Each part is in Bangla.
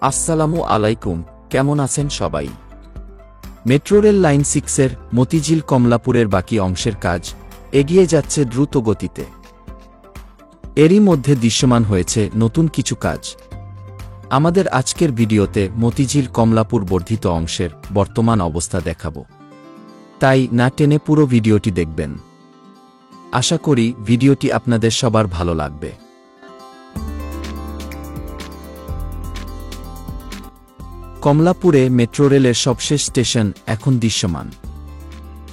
আসসালামু আলাইকুম, কেমন আছেন সবাই? মেট্রো রেল লাইন 6-এর মতিঝিল কমলাপুরের বাকি অংশের কাজ এগিয়ে যাচ্ছে দ্রুত গতিতে। এরই মধ্যে দৃশ্যমান হয়েছে নতুন কিছু কাজ। আমাদের আজকের ভিডিওতে মতিঝিল কমলাপুর বর্ধিত অংশের বর্তমান অবস্থা দেখাবো, তাই না টেনে পুরো ভিডিওটি দেখবেন। আশা করি ভিডিওটি আপনাদের সবার ভালো লাগবে। কমলাপুরে মেট্রো রেলের সবশেষ স্টেশন এখন দৃশ্যমান।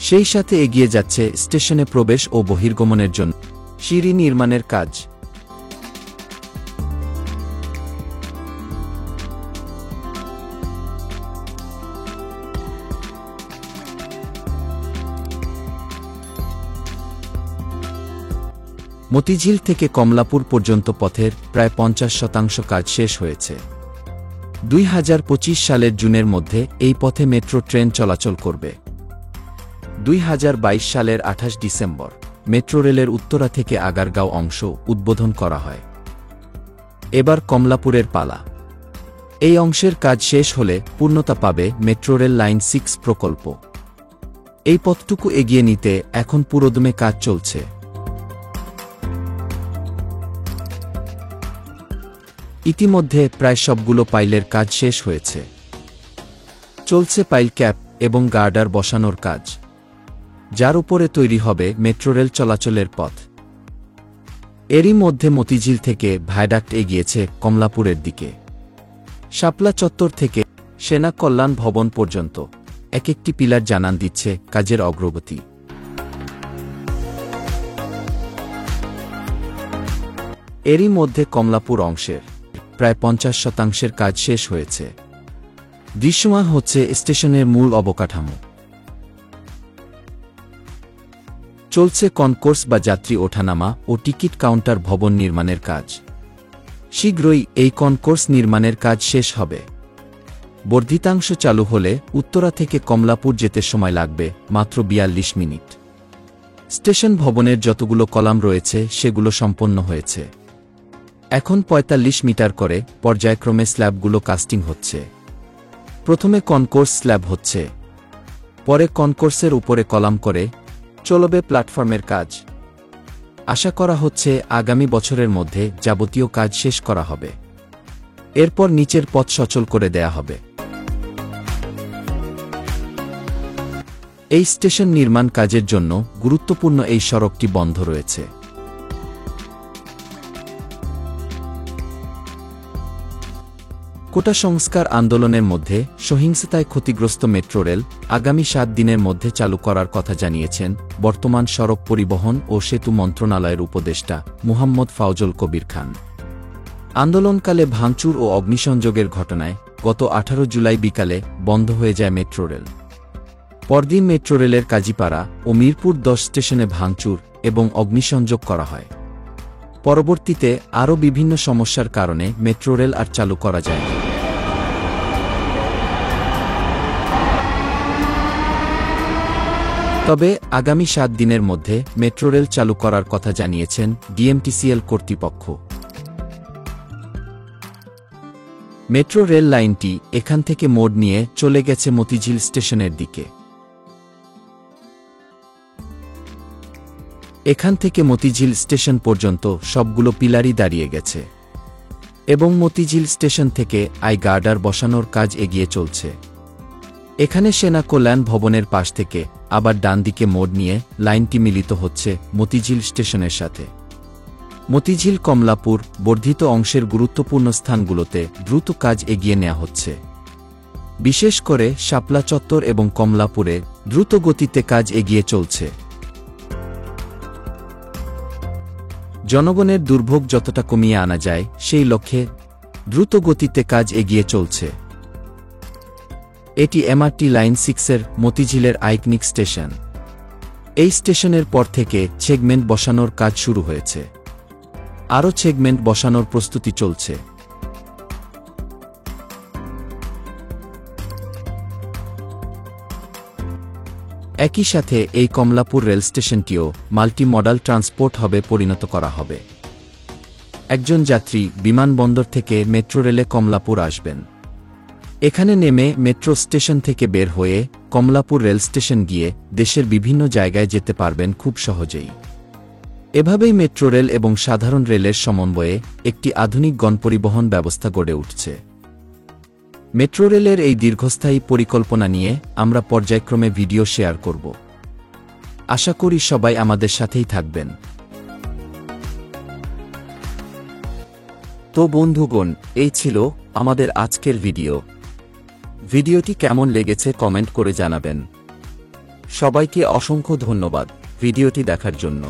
সেই সাথে এগিয়ে যাচ্ছে স্টেশনে প্রবেশ ও বহির্গমনের জন্য সিঁড়ি নির্মাণের কাজ। মতিঝিল থেকে কমলাপুর পর্যন্ত পথের প্রায় 50% কাজ শেষ হয়েছে। 2025 সালের জুনের মধ্যে এই পথে মেট্রো ট্রেন চলাচল করবে। 2022 সালের 28 ডিসেম্বর মেট্রো রেলের উত্তরা থেকে আগারগাঁও অংশ উদ্বোধন করা হয়। এবার কমলাপুরের পালা। এই অংশের কাজ শেষ হলে পূর্ণতা পাবে মেট্রো রেল লাইন 6 প্রকল্প। এই পথটুকু এগিয়ে নিতে এখন পুরোদমে কাজ চলছে। ইতিমধ্যে প্রায় সবগুলো পাইলের কাজ শেষ হয়েছে। চলছে পাইল ক্যাপ এবং গার্ডার বসানোর কাজ, যার উপরে তৈরি হবে মেট্রো রেল চলাচলের পথ। এরই মধ্যে মতিঝিল থেকে ভায়াডাক্ট এগিয়েছে কমলাপুরের দিকে। শাপলা চত্বর থেকে সেনা কল্যাণ ভবন পর্যন্ত এক একটি পিলার জানান দিচ্ছে কাজের অগ্রগতি। এরই মধ্যে কমলাপুর অংশের প্রায় 50% কাজ শেষ হয়েছে। দৃশ্যমান হচ্ছে স্টেশনের মূল অবকাঠামো। চলছে কনকোর্স বা যাত্রী ওঠানামা ও টিকিট কাউন্টার ভবন নির্মাণের কাজ। শীঘ্রই এই কনকোর্স নির্মাণের কাজ শেষ হবে। বর্ধিতাংশ চালু হলে উত্তরা থেকে কমলাপুর যেতে সময় লাগবে মাত্র 42 মিনিট। স্টেশন ভবনের যতগুলো কলাম রয়েছে সেগুলো সম্পন্ন হয়েছে। এখন 45 মিটার করে পর্যায়ক্রমে স্ল্যাবগুলো কাস্টিং হচ্ছে। প্রথমে কনকোর্স স্ল্যাব হচ্ছে, পরে কনকোর্সের উপরে কলাম করে চলবে প্ল্যাটফর্মের কাজ। আশা করা হচ্ছে আগামী বছরের মধ্যে যাবতীয় কাজ শেষ করা হবে। এরপর নিচের পথ সচল করে দেয়া হবে। এই স্টেশন নির্মাণ কাজের জন্য গুরুত্বপূর্ণ এই সড়কটি বন্ধ রয়েছে। কোটা সংস্কার আন্দোলনের মধ্যে সহিংসতায় ক্ষতিগ্রস্ত মেট্রো রেল আগামী 7 দিনের মধ্যে চালু করার কথা জানিয়েছেন বর্তমান সড়ক পরিবহন ও সেতু মন্ত্রণালয়ের উপদেষ্টা মুহাম্মদ ফাউজুল কবির খান। আন্দোলনকালে ভাঙচুর ও অগ্নিসংযোগের ঘটনায় গত 18 জুলাই বিকালে বন্ধ হয়ে যায় মেট্রো রেল। পরদিন মেট্রো রেলের কাজীপাড়া ও মিরপুর 10 স্টেশনে ভাঙচুর এবং অগ্নিসংযোগ করা হয়। পরবর্তীতে আরও বিভিন্ন সমস্যার কারণে মেট্রো রেল আর চালু করা যায়নি। তবে আগামী 7 দিনের মধ্যে মেট্রো রেল চালু করার কথা জানিয়েছেন ডিএমটিসিএল কর্তৃপক্ষ। মেট্রো রেল লাইনটি এখান থেকে মোড় নিয়ে চলে গেছে মতিঝিল স্টেশনের দিকে। এখান থেকে মতিঝিল স্টেশন পর্যন্ত সবগুলো পিলারই দাঁড়িয়ে গেছে এবং মতিঝিল স্টেশন থেকে গার্ডার বসানোর কাজ এগিয়ে চলছে। এখানে সেনা কল্যাণ ভবনের পাশ থেকে আবার ডান দিকে মোড় নিয়ে লাইনটি মিলিত হচ্ছে মতিঝিল স্টেশনের সাথে। মতিঝিল কমলাপুর বর্ধিত অংশের গুরুত্বপূর্ণ স্থানগুলোতে দ্রুত কাজ এগিয়ে নেওয়া হচ্ছে। বিশেষ করে শাপলা চত্বর এবং কমলাপুরে দ্রুত গতিতে কাজ এগিয়ে চলছে। জনগণের দুর্ভোগ যতটা কমিয়ে আনা যায় সেই লক্ষ্যে দ্রুত গতিতে কাজ এগিয়ে চলছে। এটি এমআরটি লাইন 6-এর মতিঝিলের আইকনিক স্টেশন। এই স্টেশনের পর থেকে সেগমেন্ট বসানোর কাজ শুরু হয়েছে। আরও সেগমেন্ট বসানোর প্রস্তুতি চলছে। একই সাথে এই কমলাপুর রেল স্টেশনটিও মাল্টি মডাল ট্রান্সপোর্ট হাবে পরিণত করা হবে। একজন যাত্রী বিমানবন্দর থেকে মেট্রো রেলে কমলাপুর আসবেন। এখানে নেমে মেট্রো স্টেশন থেকে বের হয়ে কমলাপুর রেল স্টেশন গিয়ে দেশের বিভিন্ন জায়গায় যেতে পারবেন খুব সহজেই। এভাবেই মেট্রো রেল এবং সাধারণ রেলের সমন্বয়ে একটি আধুনিক গণপরিবহন ব্যবস্থা গড়ে উঠছে। মেট্রো রেলের এই দীর্ঘস্থায়ী পরিকল্পনা নিয়ে আমরা পর্যায়ক্রমে ভিডিও শেয়ার করব। আশা করি সবাই আমাদের সাথেই থাকবেন। তো বন্ধুগণ, এই ছিল আমাদের আজকের ভিডিওটি কেমন লেগেছে কমেন্ট করে জানাবেন। সবাইকে অসংখ্য ধন্যবাদ ভিডিওটি দেখার জন্য।